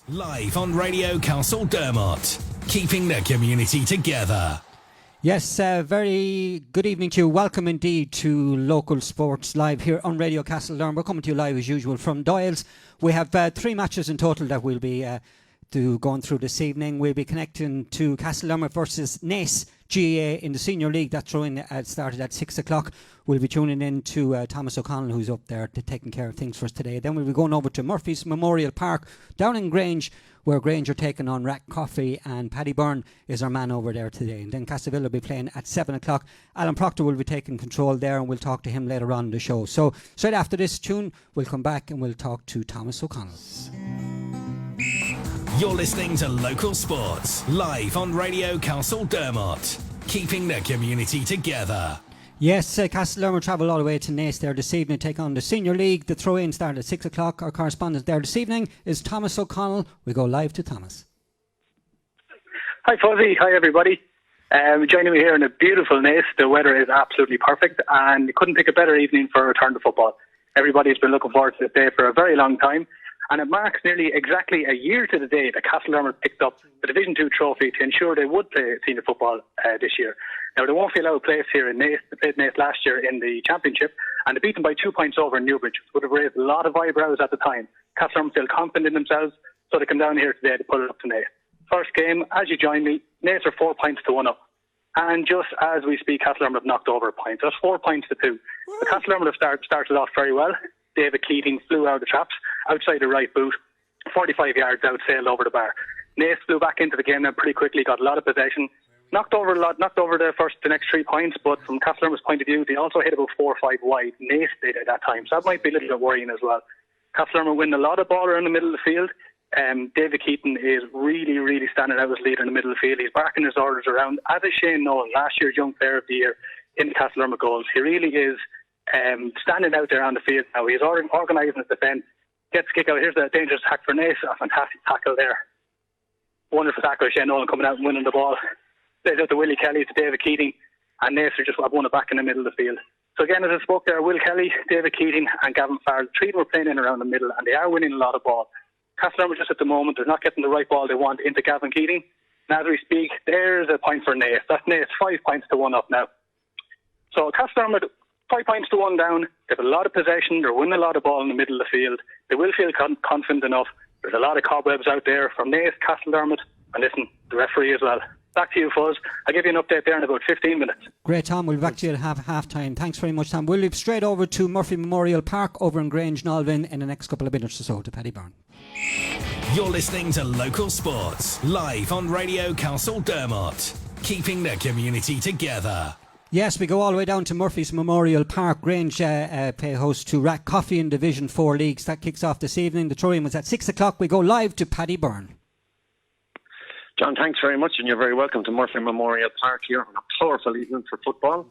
Live on Radio Castledermot, keeping the community together. Yes, very good evening to you. Welcome indeed to Local Sports Live here on Radio Castledermot. We're coming to you live as usual from Doyle's. We have 3 matches in total that we'll be going through this evening. We'll be connecting to Castledermot versus Naas GAA in the Senior League. That throw-in started at 6 o'clock. We'll be tuning in to Thomas O'Connell, who's up there taking care of things for us today. Then we'll be going over to Murphy's Memorial Park down in Grange, where Grange are taking on Rathcoffey, and Paddy Byrne is our man over there today. And then Castleville will be playing at 7 o'clock. Alan Proctor will be taking control there, and we'll talk to him later on in the show. So straight after this tune, we'll come back and we'll talk to Thomas O'Connell. You're listening to Local Sports, live on Radio Castledermot, keeping the community together. Yes, Castledermot travel all the way to Naas there this evening, take on the Senior League. The throw-in started at 6 o'clock. Our correspondent there this evening is Thomas O'Connell. We go live to Thomas. Hi Fuzzy, hi everybody. Joining me here in a beautiful Naas. The weather is absolutely perfect and you couldn't pick a better evening for a return to football. Everybody's been looking forward to this day for a very long time, and it marks nearly exactly a year to the day that Castledermot picked up the Division 2 trophy to ensure they would play senior football this year. Now, they won't be allowed a place here in Naas. They played Naas last year in the championship, and they beat them by 2 points over in Newbridge, which would have raised a lot of eyebrows at the time. Castledermot feel confident in themselves, so they come down here today to put it up to Naas. First game, as you join me, Naas are 4 points to 1 up. And just as we speak, Castledermot have knocked over a point. That's 4 points to 2. The Castledermot have started off very well. David Keating flew out of the traps, outside the right boot, 45 yards out, sailed over the bar. Naas flew back into the game now pretty quickly, got a lot of possession, knocked over the next 3 points, but from Castledermot's point of view, they also hit about 4 or 5 wide. Naas did at that time, so that might be a little bit worrying as well. Castledermot win a lot of ball around the middle of the field. David Keaton is really, really standing out as leader in the middle of the field. He's barking his orders around, as is Shane Nolan, last year's Young Player of the Year in the Castledermot goals. He really is standing out there on the field now. He's organising his defence, gets kick out. Here's a dangerous attack for Naas. A fantastic tackle there. Wonderful tackle. Shane Nolan coming out and winning the ball. Plays out to Willie Kelly, to David Keating, and Naas just have won it back in the middle of the field. So again, as I spoke there, Will Kelly, David Keating and Gavin Farrell, 3 were playing in around the middle, and they are winning a lot of ball. Castledermot just at the moment, they're not getting the right ball they want into Gavin Keating. And as we speak, there's a point for Naas. That's Naas 5 points to 1 up now. So Castledermot 5 points to 1 down. They have a lot of possession. They're winning a lot of ball in the middle of the field. They will feel confident enough. There's a lot of cobwebs out there from Naas, Castledermot, and listen, the referee as well. Back to you, Fuzz. I'll give you an update there in about 15 minutes. Great, Tom. We'll be back to you at half time. Thanks very much, Tom. We'll leave straight over to Murphy Memorial Park over in Grangenolvin in the next couple of minutes or so to Paddy Byrne. You're listening to Local Sports, live on Radio Castledermot, keeping the community together. Yes, we go all the way down to Murphy's Memorial Park. Grange play host to Rathcoffey in Division 4 leagues. That kicks off this evening. The throw-in was at 6 o'clock. We go live to Paddy Byrne. John, thanks very much, and you're very welcome to Murphy Memorial Park here on a powerful evening for football.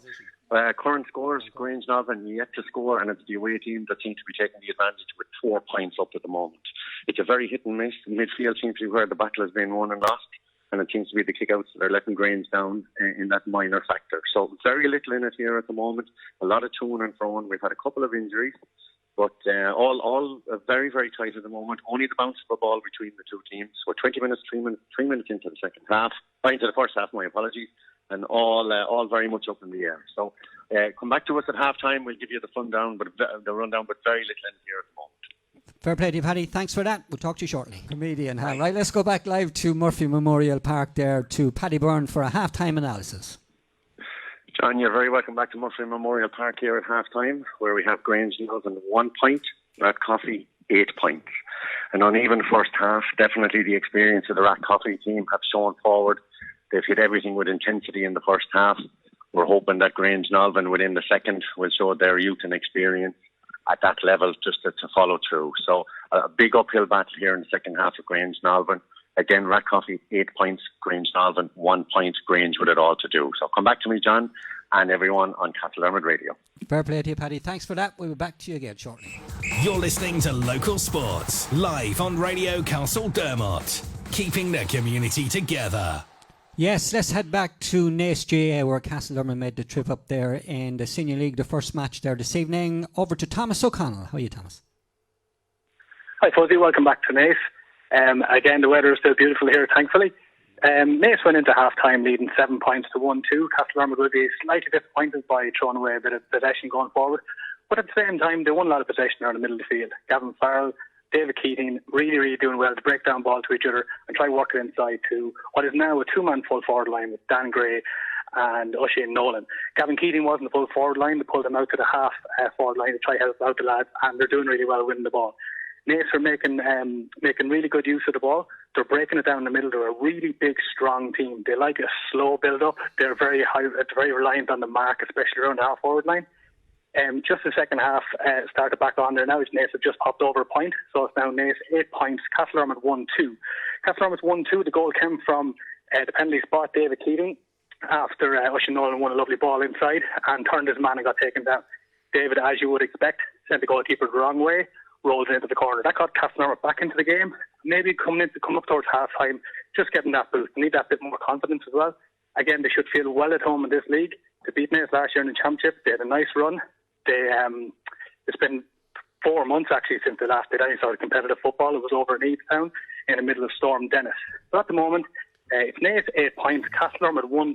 Current scores, Grangenolvin yet to score, and it's the away team that seems to be taking the advantage with 4 points up at the moment. It's a very hit and miss. The midfield seems to be where the battle has been won and lost, and it seems to be the kickouts that are letting Grange down in that minor factor. So very little in it here at the moment. A lot of to and fro. We've had a couple of injuries, but all very, very tight at the moment. Only the bounce of a ball between the two teams. We're 3 minutes into the second half. Into the first half, my apologies. And all very much up in the air. So come back to us at half time. We'll give you the rundown, but very little in here at the moment. Fair play to you, Paddy. Thanks for that. We'll talk to you shortly. Comedian, huh? Right, let's go back live to Murphy Memorial Park there to Paddy Byrne for a half-time analysis. John, you're very welcome back to Murphy Memorial Park here at half-time, where we have Grangenolvin 1 point, Rathcoffey 8 points. An uneven first half. Definitely the experience of the Rathcoffey team have shown forward. They've hit everything with intensity in the first half. We're hoping that Grangenolvin within the second will show their youth and experience at that level just to follow through. So a big uphill battle here in the second half of Grangenolvin. Again, Rathcoffey 8 points, Grangenolvin 1 point, Grange with it all to do. So come back to me, John, and everyone on Castledermot Radio. Fair play to you, Paddy. Thanks for that. We'll be back to you again shortly. You're listening to Local Sports, live on Radio Castledermot, keeping the community together. Yes, let's head back to Naas GAA, where Castledermot made the trip up there in the Senior League, the first match there this evening. Over to Thomas O'Connell. How are you, Thomas? Hi, Fuzzy. Welcome back to Naas. Again, the weather is still beautiful here, thankfully. Naas went into half-time leading 7 points to 1-2. Castledermot will be slightly disappointed by throwing away a bit of possession going forward. But at the same time, they won a lot of possession around the middle of the field. Gavin Farrell, David Keating, really doing well to break down ball to each other and try working inside to what is now a two-man full forward line with Dan Gray and Oisin Nolan. Gavin Keating wasn't the full forward line. They pulled him out to the half forward line to try help out the lads, and they're doing really well winning the ball. Naas are making really good use of the ball. They're breaking it down the middle. They're a really big, strong team. They like a slow build-up. They're very reliant on the mark, especially around the half-forward line. Just the second half started back on there now. Naas have just popped over a point. So it's now Naas 8 points. Castledermot 1-2. Castledermot 1-2. The goal came from the penalty spot, David Keating, after Oisin Nolan won a lovely ball inside and turned his man and got taken down. David, as you would expect, sent the goalkeeper the wrong way, rolled it into the corner. That got Castledermot back into the game. Maybe come up towards half-time, just getting that boost. They need that bit more confidence as well. Again, they should feel well at home in this league. They beat Naas last year in the championship. They had a nice run. It's been 4 months actually since they last did any sort of competitive football. It was over in Evestown in the middle of Storm Dennis. So at the moment, it's Naas 8 points, Castledermot 1-2.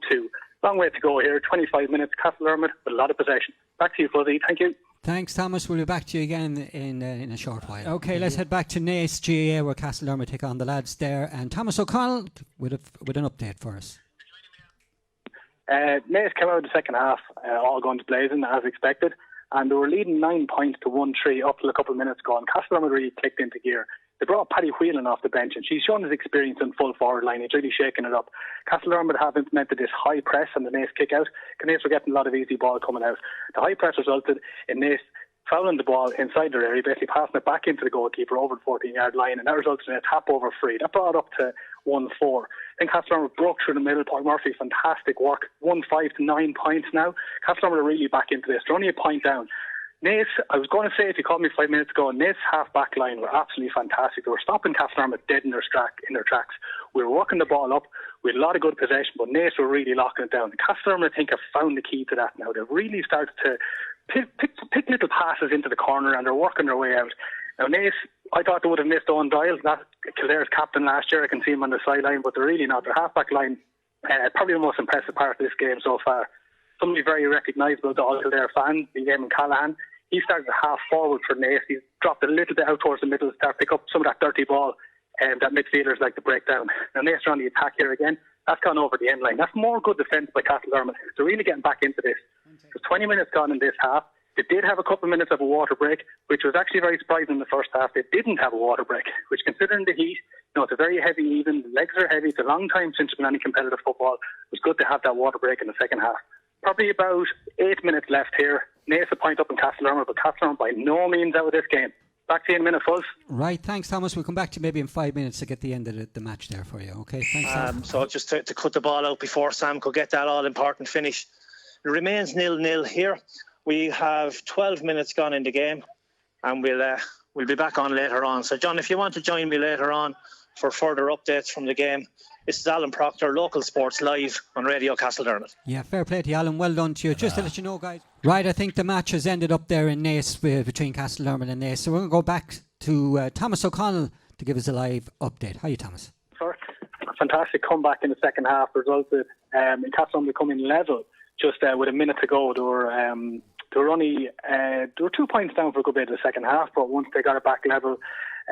Long way to go here, 25 minutes, Castledermot with a lot of possession. Back to you, Fuzzy. Thank you. Thanks, Thomas. We'll be back to you again in a short while. Okay, let's head back to Naas GAA where Castledermot take on the lads there. And Thomas O'Connell with an update for us. Naas came out of the second half, all going to blazing as expected. And they were leading 9 points to 1-3 up till a couple of minutes ago. And Castledermot really clicked into gear. They brought Paddy Whelan off the bench, and she's shown his experience in full forward line. He's really shaking it up. Castledermot have implemented this high press and the Naas kick out. Naas were getting a lot of easy ball coming out. The high press resulted in Naas fouling the ball inside their area, basically passing it back into the goalkeeper over the 14-yard line, and that resulted in a tap over free. That brought it up to 1-4. Then Castledermot broke through the middle. Paul Murphy, fantastic work. 1-5 to 9 points now. Castledermot are really back into this. They're only a point down. Naas, I was going to say, if you called me 5 minutes ago, Naas half-back line were absolutely fantastic. They were stopping Castledermot dead in their tracks. We were working the ball up. We had a lot of good possession, but Naas were really locking it down. Castledermot, I think, have found the key to that now. They've really started to pick little passes into the corner, and they're working their way out. Now, Naas, I thought they would have missed Owen Doyle, not Kildare's captain last year. I can see him on the sideline, but they're really not. Their half-back line, probably the most impressive part of this game so far. Somebody very recognisable to all Kildare fans, the game in Callahan. He started half forward for Naas. He dropped a little bit out towards the middle to start pick up some of that dirty ball that midfielders like to break down. Now Naas are on the attack here again. That's gone over the end line. That's more good defence by Castledermot. They're really getting back into this. There's 20 minutes gone in this half. They did have a couple of minutes of a water break, which was actually very surprising in the first half. They didn't have a water break, which considering the heat, it's a very heavy even. The legs are heavy. It's a long time since there's been any competitive football. It was good to have that water break in the second half. Probably about 8 minutes left here. Naas a point up in Castledermot, but Castledermot by no means out of this game. Back to you in a minute, Fuzz. Right, thanks, Thomas. We'll come back to you maybe in 5 minutes to get the end of the match there for you. Okay, thanks. So just to cut the ball out before Sam could get that all-important finish. It remains 0-0 here. We have 12 minutes gone in the game, and we'll be back on later on. So, John, if you want to join me later on for further updates from the game, this is Alan Proctor, Local Sports Live on Radio Castledermot. Yeah, fair play to you, Alan. Well done to you. Just to let you know, guys. Right, I think the match has ended up there in Naas between Castledermot and Naas. So we're going to go back to Thomas O'Connell to give us a live update. How are you, Thomas? A fantastic comeback in the second half resulted in Castledermot becoming level just with a minute to go. They were 2 points down for a good bit of the second half, but once they got it back level,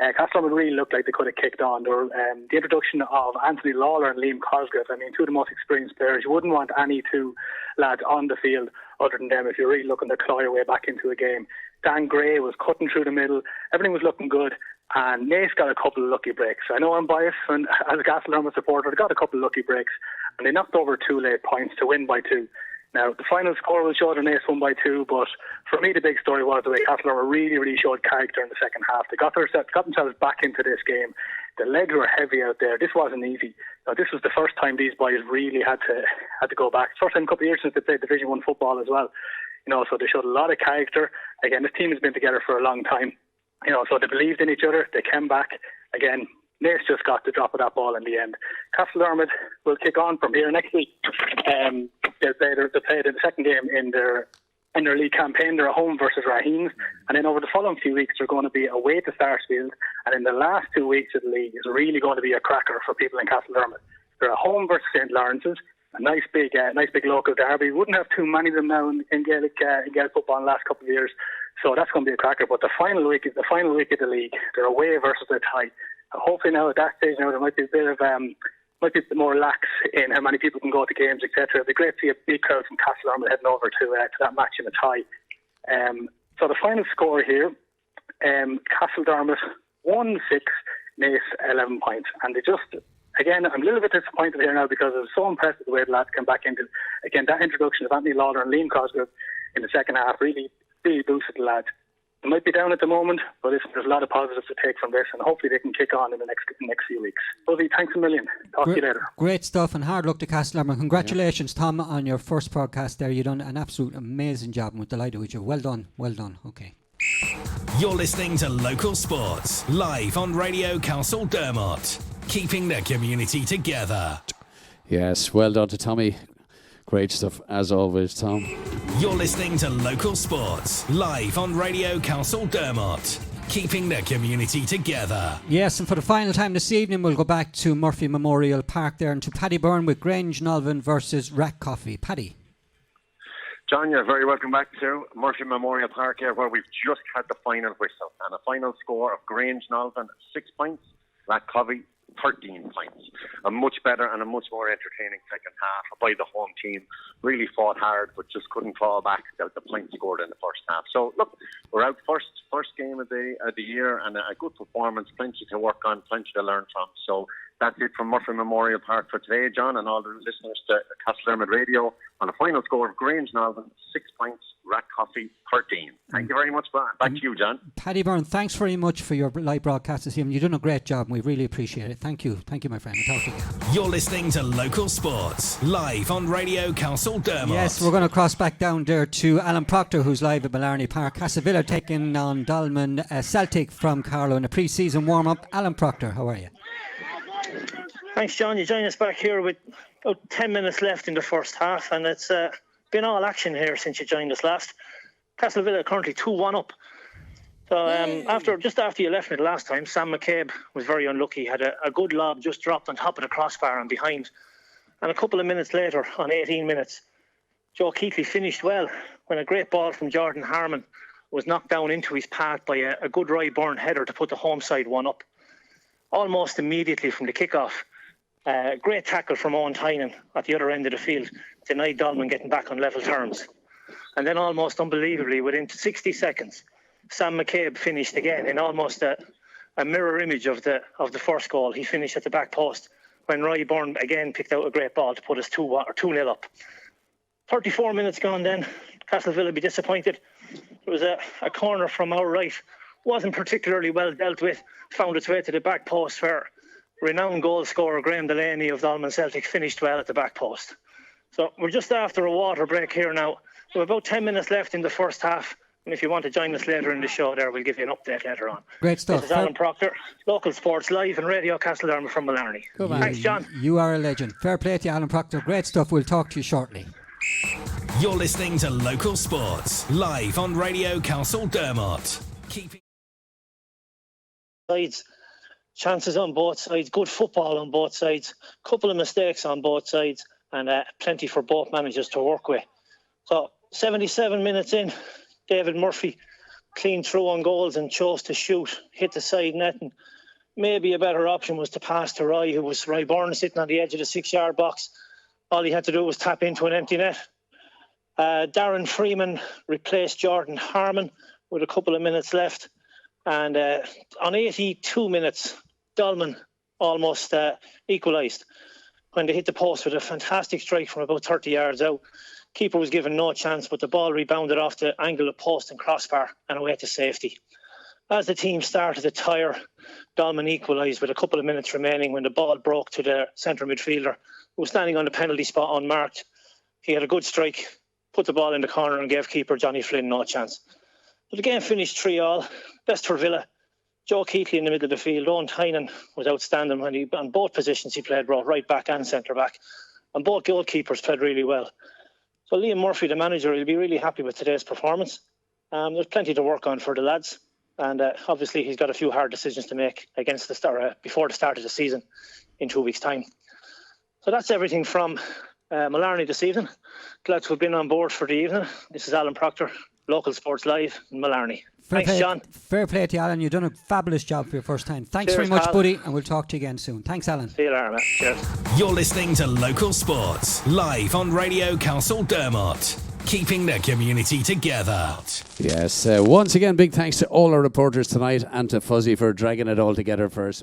Castledermot really looked like they could have kicked on. The introduction of Anthony Lawler and Liam Cosgrave, two of the most experienced players. You wouldn't want any two lads on the field other than them if you're really looking to claw your way back into a game. Dan Gray was cutting through the middle. Everything was looking good. And Naas got a couple of lucky breaks. I know I'm biased, and as a Castledermot supporter, they got a couple of lucky breaks. And they knocked over 2 late points to win by 2. Now, the final score will show that Naas won by 2, but for me, the big story was the way Castledermot really showed character in the second half. They got themselves back into this game. The legs were heavy out there. This wasn't easy. Now, this was the first time these boys really had to go back. First time in a couple of years since they played Division 1 football as well. So they showed a lot of character. Again, this team has been together for a long time. So they believed in each other. They came back. Again, Naas just got the drop of that ball in the end. Castledermot will kick on from here next week. They'll play the second game in their in their league campaign. They're at home versus Raheens, and then over the following few weeks they're going to be away to Sarsfield, and in the last 2 weeks of the league is really going to be a cracker for people in Castledermot. They're at home versus St Lawrence's, a nice big local derby. We wouldn't have too many of them now in Gaelic football in the last couple of years, so that's going to be a cracker. But the final week is the final week of the league. They're away versus a tie. Hopefully now at that stage now there might be a bit of might be more lax in how many people can go to games, etc. It'd be great to see a big crowd from Castledermot heading over to that match in a tie. So the final score here, Castledermot 1-6, Naas 11 points, and they just. Again, I'm a little bit disappointed here now because it was so impressive the way the lads came back into. Again, that introduction of Anthony Lawler and Liam Cosgrove in the second half really boosted the lads. They might be down at the moment, but there's a lot of positives to take from this, and hopefully they can kick on in the next few weeks. Buzzy, thanks a million. Talk to you later. Great stuff, and hard luck to Castledermot. Congratulations, Tom, on your first podcast there. You've done an absolute amazing job, and we're delighted with you. Well done. Okay. You're listening to Local Sports, live on Radio Castledermot. Keeping the community together. Yes, well done to Tommy. Great stuff, as always, Tom. You're listening to Local Sports, live on Radio Castledermot. Keeping the community together. Yes, and for the final time this evening, we'll go back to Murphy Memorial Park there and to Paddy Byrne with Grangenolvin versus Rathcoffey. Paddy. John, you're very welcome back to Murphy Memorial Park here, where we've just had the final whistle and a final score of Grangenolvin 6 points, Rathcoffey 13 points. A much better and a much more entertaining second half by the home team. Really fought hard, but just couldn't claw back the points scored in the first half. So look, we're out first game of the year, and a good performance, plenty to work on, plenty to learn from. So that's it from Murphy Memorial Park for today, John, and all the listeners to Castledermot Radio on a final score of Grangenolvin 6 points, Rathcoffey 13. Thank you very much. Back to you, John. Paddy Byrne, thanks very much for your live broadcast this evening. You've done a great job, and we really appreciate it. Thank you, my friend. We'll talk to you again. You're listening to Local Sports, live on Radio Castledermot. Yes, we're going to cross back down there to Alan Proctor, who's live at Mullarney Park. Castlevilla taking on Dolmen Celtic from Carlow in a pre-season warm-up. Alan Proctor, how are you? Thanks, John. You join us back here with about 10 minutes left in the first half, and it's been all action here since you joined us last. Castlevilla are currently 2-1 up. So after you left me the last time, Sam McCabe was very unlucky. Had a good lob just dropped on top of the crossbar and behind. And a couple of minutes later, on 18 minutes, Joe Keatley finished well when a great ball from Jordan Harmon was knocked down into his path by a good Paddy Byrne header to put the home side one up. Almost immediately from the kick-off, great tackle from Owen Tynan at the other end of the field denied Dolmen getting back on level terms. And then almost unbelievably, within 60 seconds, Sam McCabe finished again in almost a mirror image of the first goal. He finished at the back post when Paddy Byrne again picked out a great ball to put us 2-0 up. 34 minutes gone then, Castlevilla be disappointed. It was a corner from our right. Wasn't particularly well dealt with. Found its way to the back post where renowned goal scorer Graham Delaney of Dolmen Celtic finished well at the back post. So we're just after a water break here now. We have about 10 minutes left in the first half. And if you want to join us later in the show there, we'll give you an update later on. Great stuff. This is Alan Proctor, Local Sports, live on Radio Castledermot from Mullarney. Thanks, John. You are a legend. Fair play to you, Alan Proctor. Great stuff. We'll talk to you shortly. You're listening to Local Sports, live on Radio Castledermot. Keeping sides, chances on both sides, good football on both sides, couple of mistakes on both sides, and plenty for both managers to work with. So 77 minutes in, David Murphy cleaned through on goals and chose to shoot, hit the side net, and maybe a better option was to pass to Paddy Byrne sitting on the edge of the 6-yard box. All he had to do was tap into an empty net. Darren Freeman replaced Jordan Harmon with a couple of minutes left. And on 82 minutes, Dolmen almost equalised when they hit the post with a fantastic strike from about 30 yards out. Keeper was given no chance, but the ball rebounded off the angle of post and crossbar and away to safety. As the team started to tire, Dolmen equalised with a couple of minutes remaining when the ball broke to the centre midfielder, who was standing on the penalty spot unmarked. He had a good strike, put the ball in the corner and gave keeper Johnny Flynn no chance. But the game finished 3-3. Best for Villa. Joe Keatley in the middle of the field. Owen Tynan was outstanding on both positions. He played both right back and centre back. And both goalkeepers played really well. So Liam Murphy, the manager, will be really happy with today's performance. There's plenty to work on for the lads, and obviously he's got a few hard decisions to make against before the start of the season in 2 weeks' time. So that's everything from Mullarney this evening. Glad to have been on board for the evening. This is Alan Proctor, Local Sports Live in Mullarney. Thanks, John. Fair play to you, Alan. You've done a fabulous job for your first time. Thanks Cheers, very much, Cal. buddy, and we'll talk to you again soon. Thanks, Alan. See you later, mate. Cheers. You're listening to Local Sports, live on Radio Castledermot. Keeping the community together. Yes, once again, big thanks to all our reporters tonight and to Fuzzy for dragging it all together for us.